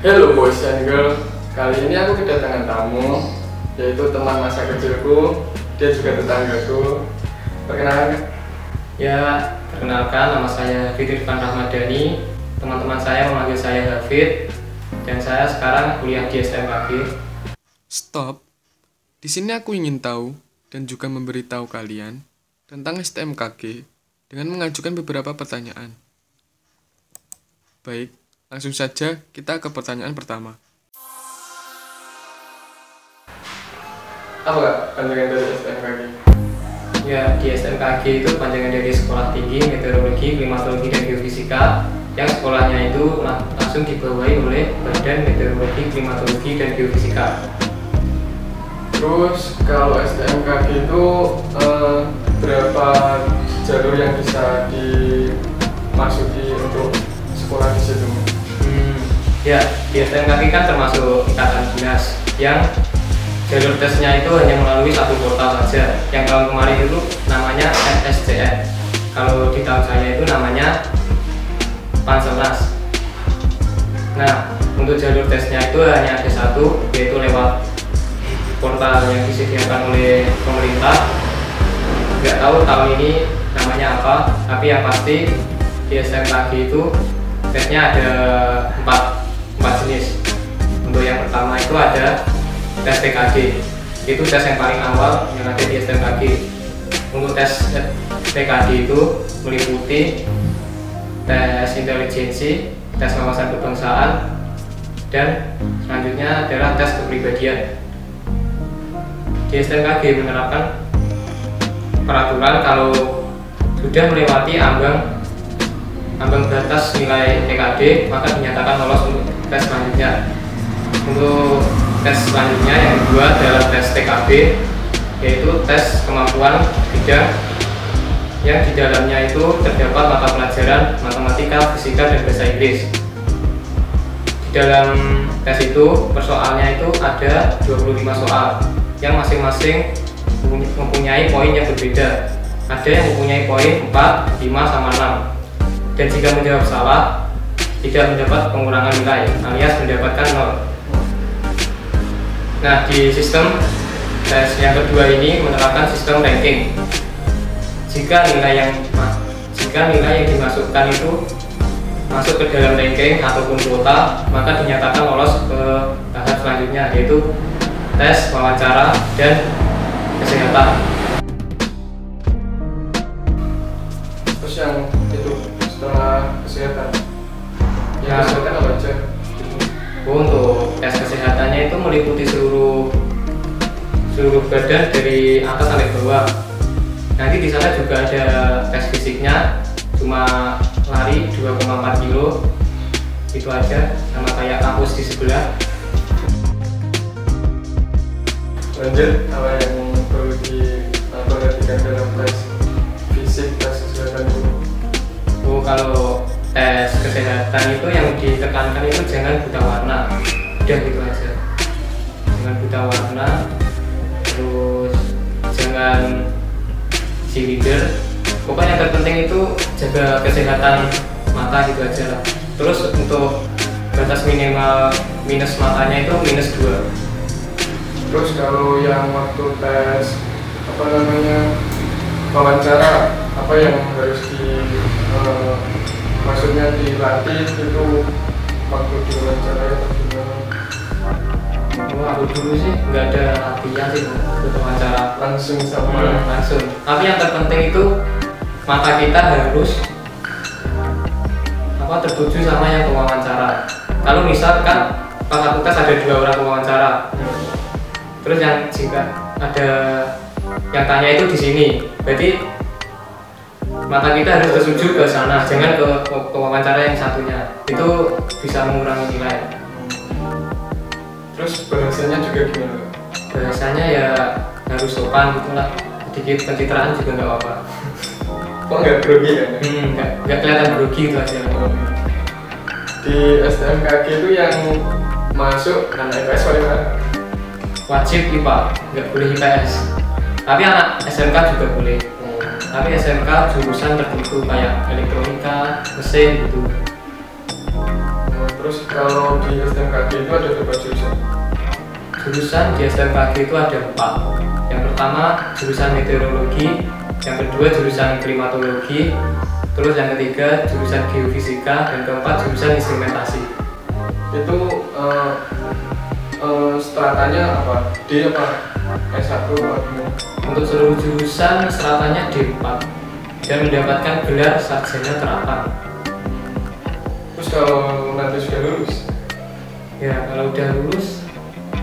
Hello boys and girl, kali ini aku kedatangan tamu, yaitu teman masa kecilku. Dia juga tetanggaku. Perkenalkan? Ya, perkenalkan, nama saya Hafid Irfan Rahmadani. Teman-teman saya memanggil saya Hafid, dan saya sekarang kuliah di STMKG. Stop. Di sini aku ingin tahu dan juga memberitahu kalian tentang STMKG dengan mengajukan beberapa pertanyaan. Baik, langsung saja kita ke pertanyaan pertama. Apa Kak panjangan dari STMKG? Ya, di STMKG itu panjangan dari Sekolah Tinggi Meteorologi, Klimatologi, dan Geofisika, yang sekolahnya itu langsung dibawahi oleh Badan Meteorologi, Klimatologi, dan Geofisika. Terus kalau STMKG itu berapa jalur yang bisa dimasuki untuk sekolah di situ? Ya, di STMKG kan termasuk ikatan dinas yang jalur tesnya itu hanya melalui satu portal saja. Yang tahun kemarin itu namanya SSCN. Kalau di tahun saya itu namanya Panselnas. Nah, untuk jalur tesnya itu hanya ada satu, yaitu lewat portal yang disediakan oleh pemerintah. Nggak tahu tahun ini namanya apa, tapi yang pasti di STMKG itu tesnya ada empat jenis. Untuk yang pertama itu ada tes TKD, itu tes yang paling awal yang ada di STMKG. Untuk tes TKD itu meliputi tes intelijensi, tes wawasan kebangsaan, dan selanjutnya adalah tes kepribadian. Di STMKG menerapkan peraturan kalau sudah melewati ambang batas nilai TKD maka dinyatakan lolos untuk tes selanjutnya. Untuk tes selanjutnya yang kedua adalah tes TKB, yaitu tes kemampuan bidang yang di dalamnya itu terdapat mata pelajaran matematika, fisika, dan bahasa Inggris. Di dalam tes itu persoalannya itu ada 25 soal yang masing-masing mempunyai poin yang berbeda. Ada yang mempunyai poin 4, 5, sama 6. Dan jika menjawab salah, tidak mendapat pengurangan nilai alias mendapatkan 0. Nah, di sistem tes yang kedua ini menerapkan sistem ranking. Jika nilai yang dimasukkan itu masuk ke dalam ranking ataupun kuota, maka dinyatakan lolos ke tahap selanjutnya, yaitu tes wawancara dan kesehatan. Terus yang itu setelah kesehatan, Ya, kesehatan apa aja? untuk tes kesehatannya itu meliputi seluruh badan dari atas sampai bawah. Nanti di sana juga ada tes fisiknya, cuma lari 2,4 kilo, itu aja, sama kayak kampus di sebelah. Lanjut, apa yang perlu diperhatikan dalam tes fisik, tes kesehatan itu? Kalau tes kesehatan itu yang ditekankan itu jangan buta warna, udah gitu aja. Jangan buta warna, terus jangan leader. Pokoknya yang terpenting itu jaga kesehatan mata gitu aja lah. Terus untuk batas minimal minus matanya itu -2. Terus kalau yang waktu tes wawancara, apa yang harus maksudnya dilatih itu waktu diwawancara atau gimana? Aku dulu sih nggak ada latihan sih untuk wawancara, Langsung sama langsung. Tapi yang terpenting itu mata kita harus tertuju sama yang pewawancara. Kalau misalkan fakultas ada 2 orang pewawancara, terus yang jika ada yang tanya itu di sini, berarti mata kita harus tertuju ke sana, jangan ke pewawancara yang satunya. Itu bisa mengurangi nilai. Terus bahasanya juga gimana? Bahasanya ya harus sopan gitu lah, sedikit pencitraan juga nggak apa-apa. Kok nggak grogi kan? Nggak kelihatan grogi itu aja. Di STMKG itu yang masuk anak IPS Wajib IPA, nggak boleh IPS. Tapi anak SMK juga boleh. Tapi SMK jurusan tertentu kayak elektronika, mesin gitu. Terus kalau di STMKG itu ada berapa jurusan? Jurusan di STMKG itu ada 4. Yang pertama jurusan meteorologi, yang kedua jurusan klimatologi, terus yang ketiga jurusan geofisika, dan keempat jurusan instrumentasi. Itu Stratanya apa? D apa? S1 apa? Untuk seluruh jurusan stratanya D4 dan mendapatkan gelar sarjana terapan. Terus kalau nanti sudah lulus? Ya kalau udah lulus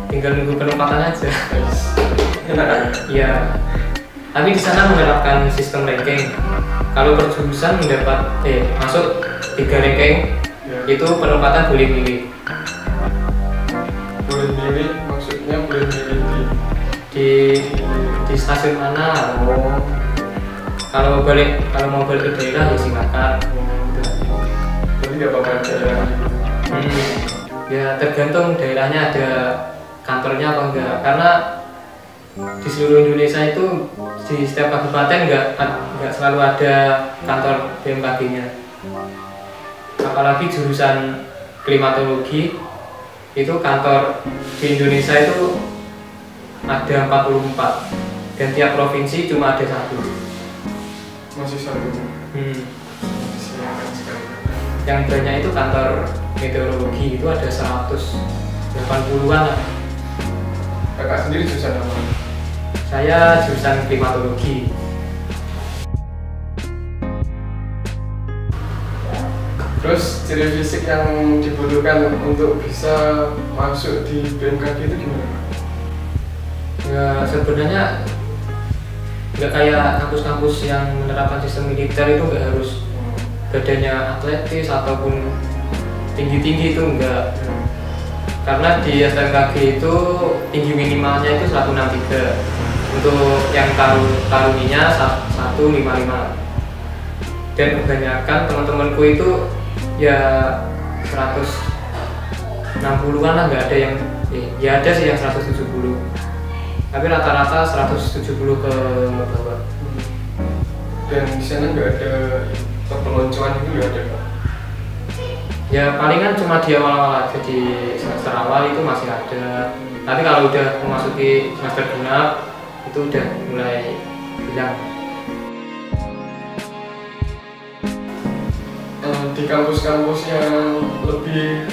tinggal nunggu penempatan aja. Enak kan? Iya. Tapi di sana menerapkan sistem ranking. Kalau per jurusan masuk 3 ranking, Ya. itu penempatan boleh milih. Boleh milih, maksudnya boleh milih Di stasiun mana? oh, Kalau mau balik ke daerah ya silakan. jadi nggak apa-apa daerah gitu. Ya tergantung daerahnya ada kantornya apa enggak. Karena di seluruh Indonesia itu di setiap kabupaten nggak selalu ada kantor BMKG-nya. Apalagi jurusan klimatologi itu kantor di Indonesia itu ada 44 dan tiap provinsi cuma ada 1. Masih satu. Silakan sekali. Yang banyak itu kantor meteorologi itu ada 180-an lah. Kakak sendiri jurusan apa? Saya jurusan klimatologi. Terus ciri fisik yang dibutuhkan untuk bisa masuk di BMKG itu gimana? Ya sebenarnya nggak kayak kampus-kampus yang menerapkan sistem militer itu nggak harus badannya atletis ataupun tinggi-tinggi, itu enggak. Karena di STMKG itu tinggi minimalnya itu 163, untuk yang taruninya 155, dan kebanyakan teman-temanku itu ya 160-an lah, nggak ada yang ya ada sih yang 170, tapi rata-rata 170 ke bawah. Dan di sana nggak ada perpeloncoan, itu nggak ada, Pak? Ya palingan cuma di awal-awal aja, di semester awal itu masih ada, tapi kalau udah memasuki semester genap itu udah mulai hilang. Di kampus-kampus yang lebih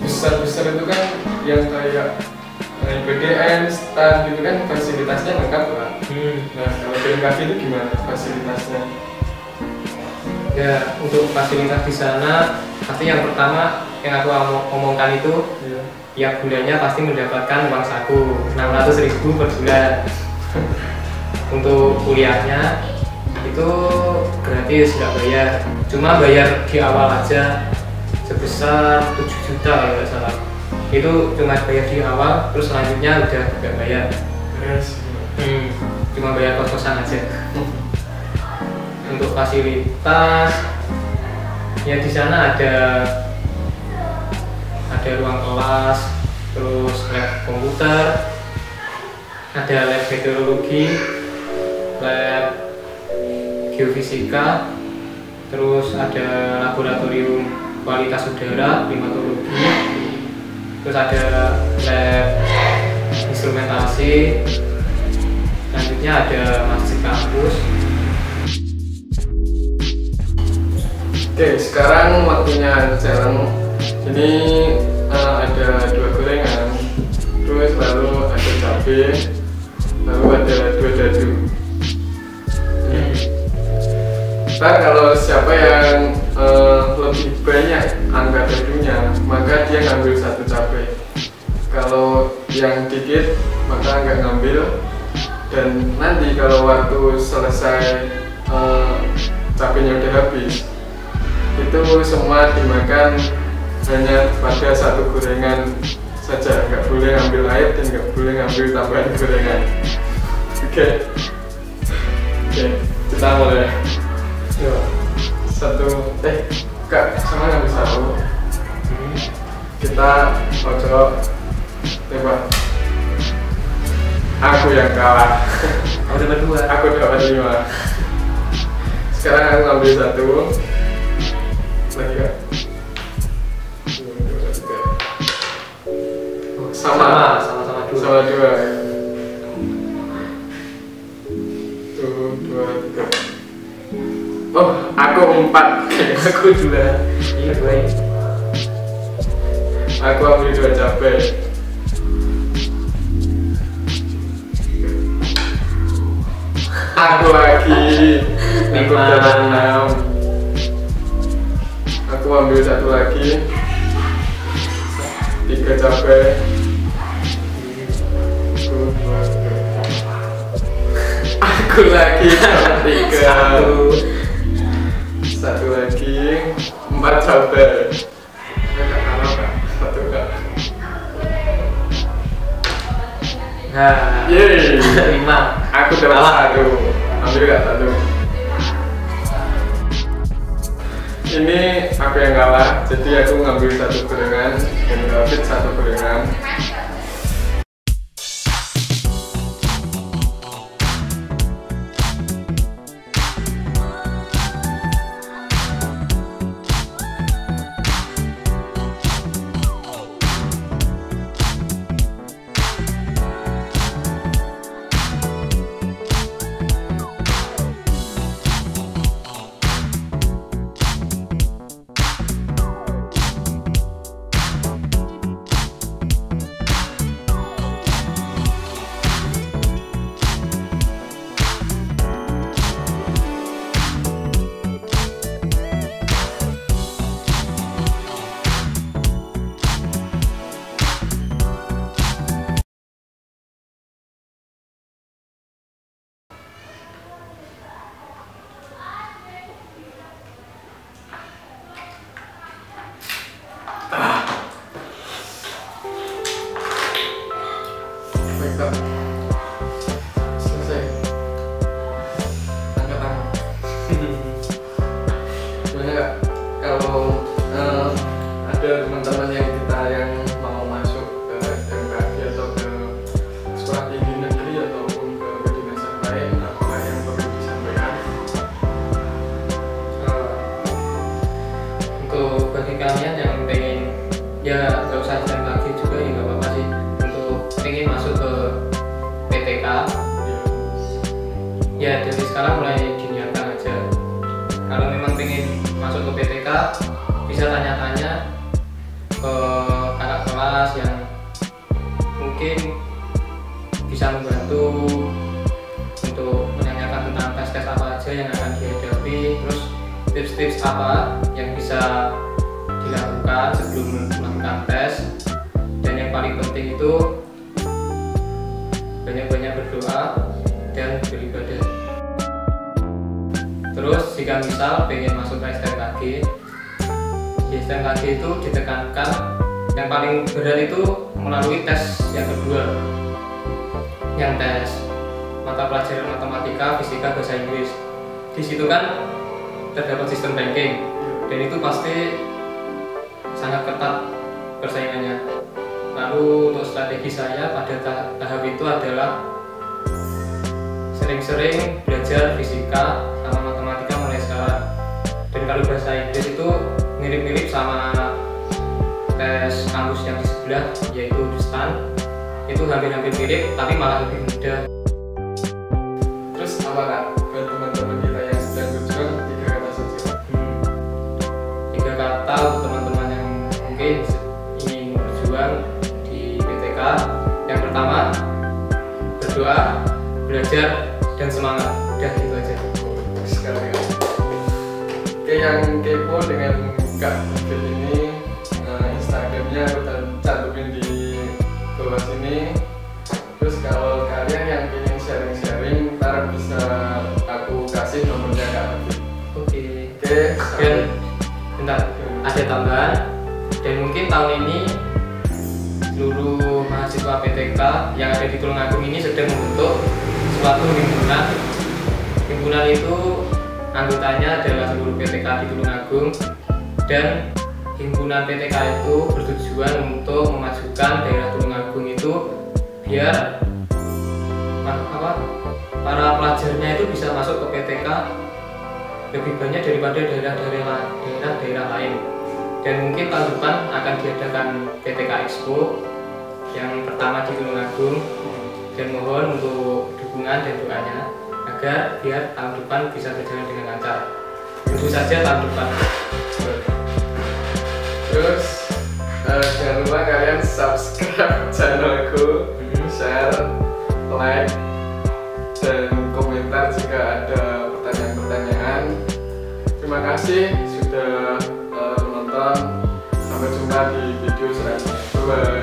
besar-besar itu kan yang kayak IPDN, STAN gitu kan fasilitasnya lengkap lah. Nah kalau BMKG itu gimana fasilitasnya? Ya untuk fasilitas di sana pasti yang pertama yang aku omongkan itu tiap bulannya pasti mendapatkan uang saku 600.000 per bulan. Untuk kuliahnya itu gratis, nggak bayar, cuma bayar di awal aja sebesar 7 juta kalau nggak salah. Itu cuma bayar di awal, terus selanjutnya udah nggak bayar. Cuma bayar kos-kosan aja. Untuk fasilitas ya di sana ada ruang kelas, terus lab komputer, ada lab meteorologi, lab geofisika, terus ada laboratorium kualitas udara, klimatologi, terus ada lab instrumentasi, selanjutnya ada masjid kampus. Oke, sekarang waktunya jalan. Jadi ada 2 gorengan, terus lalu ada cabai, lalu ada 2 dadu. Ntar kalau siapa yang lebih banyak angka dadunya, maka dia ngambil 1 cabai. Kalau yang dikit, maka nggak ngambil. Dan nanti kalau waktu selesai cabainya udah habis, itu semua dimakan hanya pada 1 gorengan saja, nggak boleh ngambil air dan nggak boleh ngambil tambahan gorengan. Oke, kita mulai. Kak, sama ngambil 1. Kita ojo tembak. Aku yang kalah. Aku dapat 2. Aku dapat 5. Sekarang aku ngambil 1. Lagi, Kak. sama-sama dua. Sama dua. Tuh, 2, 3. Oh, aku 4. Aku 2. Iya, 2 ini. Aku ambil 2 cabai. Aku lagi. Aku dapat 6. Aku ambil 1 lagi. 3 cabai. Aku lagi dapat 3. 1 lagi. 4 cabai. Enggak kalah Kak. 1 Kak. Nah, Yeay. 5. Aku dapat 1. Ambil Kak 1. Ini aku yang kalah, jadi aku ngambil 1 gorengan dan David 1 gorengan. Baik Kak, selesai. Angkat tangan. Gimana Kak, kalau ada teman-teman yang mau masuk ke SMKG atau ke sekolah tinggi negeri ataupun ke kedinasan lain, apa yang perlu disampaikan? Untuk bagi kalian yang pengen, ya nggak usah SMKG juga ya nggak apa-apa sih. Untuk pengen masuk ke PTK, ya dari sekarang mulai diniatkan aja. Kalau memang pengen masuk ke PTK, bisa tanya-tanya ke kakak kelas yang mungkin bisa membantu untuk menanyakan tentang tes-tes apa aja yang akan dihadapi, terus tips-tips apa yang bisa dilakukan sebelum melakukan tes. Dan yang paling penting itu banyak-banyak berdoa dan beribadah. Terus jika misal pengen masuk ke STMKG, di STMKG itu ditekankan yang paling berat itu melalui tes yang kedua, yang tes mata pelajaran matematika, fisika, bahasa Inggris. Di situ kan terdapat sistem ranking dan itu pasti sangat ketat persaingannya. Lalu untuk strategi saya pada tahap itu adalah sering-sering belajar fisika sama matematika mulai sekarang. Dan kalau bahasa Inggris itu mirip-mirip sama tes kampus yang di sebelah, yaitu STAN. Itu hampir-hampir mirip tapi malah lebih mudah. Terus apa Kak, buat teman-teman kita yang sedang berjuang, 3 kata saja. 3 kata untuk teman-teman yang mungkin ingin berjuang di PTK. Yang pertama, berdoa, belajar, dan semangat. Udah gitu aja. Sekali Kak. Oke, yang kepo dengan Kak David ini, Instagramnya aku cantumin di bawah sini. Terus kalau kalian yang ingin sharing-sharing, ntar bisa aku kasih nomornya Kak David. Oke. Oke, Dan bentar, ada tambahan. Dan mungkin tahun ini seluruh mahasiswa PTK yang ada di Tulungagung ini sedang membentuk suatu himpunan. Himpunan itu anggotanya adalah seluruh PTK di Tulungagung, dan himpunan PTK itu bertujuan untuk memajukan daerah Tulungagung itu biar para pelajarnya itu bisa masuk ke PTK lebih banyak daripada daerah lain. Dan mungkin tahun depan akan diadakan PTK Expo yang pertama di Tulungagung, dan mohon untuk dukungan dan doanya agar biar tahun depan bisa berjalan dengan lancar. Tentu saja tahun depan. Terus jangan lupa kalian subscribe channelku, share, like, dan komentar jika ada pertanyaan-pertanyaan. Terima kasih sudah menonton. Sampai jumpa di video selanjutnya. Bye.